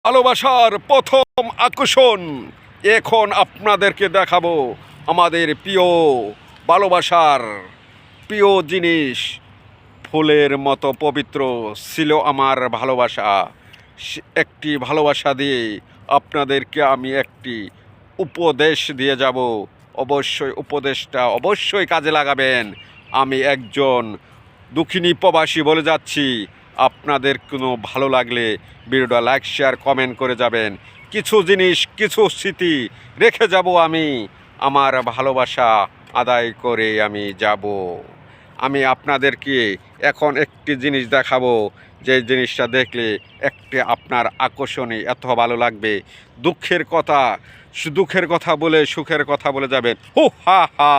ভালোবাসার প্রথম আকর্ষণ এখন আপনাদেরকে দেখাবো আমাদের প্রিয় ভালোবাসার প্রিয় জিনিস। ফুলের মতো পবিত্র ছিল আমার ভালোবাসা। একটি ভালোবাসা দিয়ে আপনাদেরকে আমি একটি উপদেশ দিয়ে যাব। উপদেশটা অবশ্যই কাজে লাগাবেন। আমি একজন দক্ষিণী প্রবাসী বলে যাচ্ছি। আপনাদের কোনো ভালো লাগলে ভিডিওটা লাইক শেয়ার কমেন্ট করে যাবেন। কিছু জিনিস কিছু স্মৃতি রেখে যাব আমি। আমার ভালোবাসা আদায় করে আমি যাব। আমি আপনাদেরকে এখন একটি জিনিস দেখাবো, যে জিনিসটা দেখলে একটি আপনার আকর্ষণীয় এত ভালো লাগবে। দুঃখের কথা বলে সুখের কথা বলে যাবেন। হো হা হা।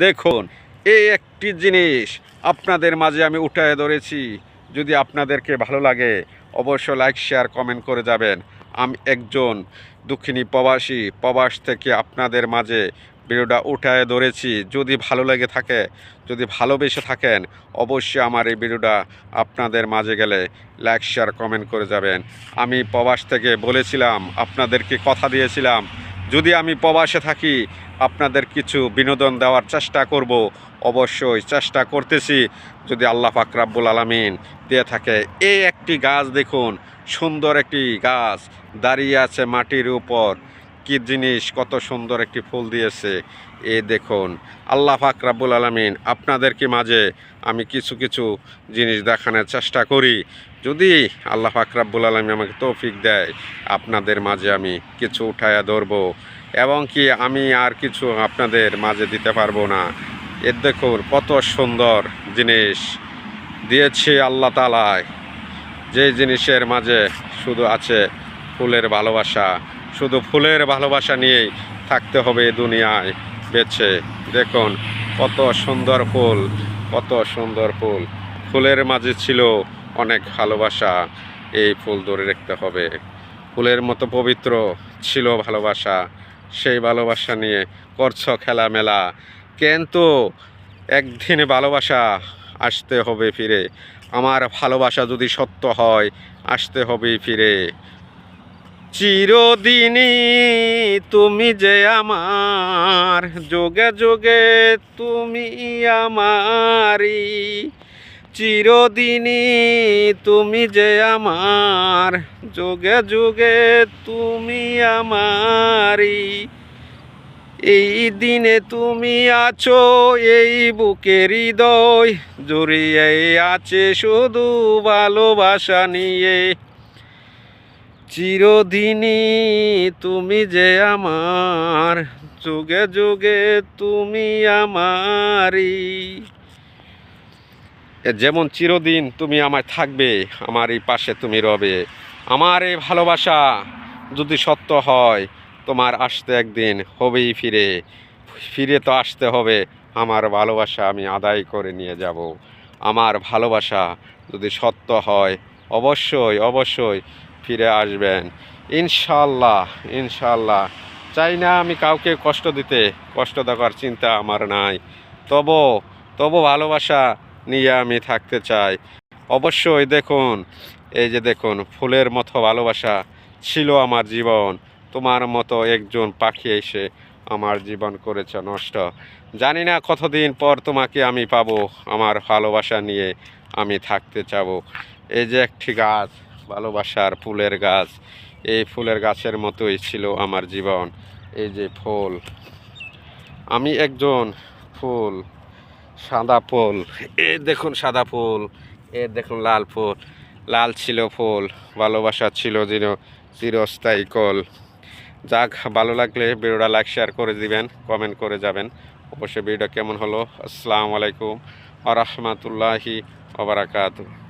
দেখুন, এই একটি জিনিস আপনাদের মাঝে আমি উঠায় ধরেছি। যদি আপনাদেরকে ভালো লাগে অবশ্যই লাইক শেয়ার কমেন্ট করে যাবেন। আমি একজন দক্ষিণী প্রবাসী, প্রবাস থেকে আপনাদের মাঝে ভিডিওটা উঠায় ধরেছি। যদি ভালো লেগে থাকে, যদি ভালোবেসে থাকেন, অবশ্যই আমার এই ভিডিওটা আপনাদের মাঝে গেলে লাইক শেয়ার কমেন্ট করে যাবেন। আমি প্রবাস থেকে বলেছিলাম, আপনাদেরকে কথা দিয়েছিলাম, যদি আমি প্রবাসে থাকি আপনাদের কিছু বিনোদন দেওয়ার চেষ্টা করব। অবশ্যই চেষ্টা করতেছি, যদি আল্লাহ পাক রব্বুল আলামিন দিয়ে থাকে। এই একটি গাছ দেখুন, সুন্দর একটি গাছ দাঁড়িয়ে আছে মাটির উপর। কি জিনিস, কত সুন্দর একটি ফুল দিয়েছে। এ দেখুন, আল্লাহ পাক রব্বুল আলামিন আপনাদেরকে মাঝে আমি কিছু কিছু জিনিস দেখানোর চেষ্টা করি। যদি আল্লাহ পাক রব্বুল আলামিন আমাকে তৌফিক দেয়, আপনাদের মাঝে আমি কিছু উঠায়া ধরবো, এবং কি আমি আর কিছু আপনাদের মাঝে দিতে পারবো না। এর দেখুন কত সুন্দর জিনিস দিয়েছে আল্লাহ তাআলা। যে জিনিসের মাঝে শুধু আছে ফুলের ভালোবাসা। শুধু ফুলের ভালোবাসা নিয়েই থাকতে হবে দুনিয়ায় বেঁচে। দেখুন কত সুন্দর ফুল, কত সুন্দর ফুল। ফুলের মাঝে ছিল অনেক ভালোবাসা। এই ফুল ধরে রাখতে হবে। ফুলের মতো পবিত্র ছিল ভালোবাসা। সেই ভালোবাসা নিয়ে করছো খেলামেলা। কিন্তু একদিন ভালোবাসা আসতে হবে ফিরে। আমার ভালোবাসা যদি সত্য হয়, আসতে হবে ফিরে। চিরদিনই তুমি যে আমার, যোগে যোগে তুমি আমারি। চিরদিনই তুমি যে আমার, যোগে যোগে তুমি আমারি। এই দিনে তুমি আছো এই বুকের হৃদয়, জড়িয়ে আছে শুধু ভালোবাসা নিয়ে। চিরদিনই তুমি যে আমার, যুগে যুগে তুমি আমারি। যেমন চিরদিন তুমি আমায় থাকবে, আমার এই পাশে তুমি রবে। আমার এই ভালোবাসা যদি সত্য হয়, তোমার আসতে একদিন হবেই ফিরে। ফিরে তো আসতে হবে। আমার ভালোবাসা আমি আদায় করে নিয়ে যাব। আমার ভালোবাসা যদি সত্য হয়, অবশ্যই অবশ্যই ফিরে আসবেন ইনশাল্লাহ। ইনশাল্লাহ চাই না আমি কাউকে কষ্ট দিতে, কষ্ট দেওয়ার চিন্তা আমার নাই। তবু ভালোবাসা নিয়ে আমি থাকতে চাই। অবশ্যই দেখুন, এই যে দেখুন, ফুলের মতো ভালোবাসা ছিল আমার জীবন। তোমার মতো একজন পাখি এসে আমার জীবন করেছে নষ্ট। জানি না কতদিন পর তোমাকে আমি পাবো। আমার ভালোবাসা নিয়ে আমি থাকতে চাবো। এই যে একটি গাছ, ভালোবাসার ফুলের গাছ। এই ফুলের গাছের মতোই ছিল আমার জীবন। এই যে ফুল, আমি একজন ফুল, সাদা ফুল। এ দেখুন সাদা ফুল, এ দেখুন লাল ফুল। লাল ছিল ফুল, ভালোবাসা ছিল চিরস্থায়ী কল। যাক, ভালো লাগলে ভিডিওটা লাইক শেয়ার করে দিবেন, কমেন্ট করে যাবেন। অবশ্যই ভিডিওটা কেমন হলো। আসসালামু আলাইকুম ওয়া রাহমাতুল্লাহি ওয়া বারাকাতুহু।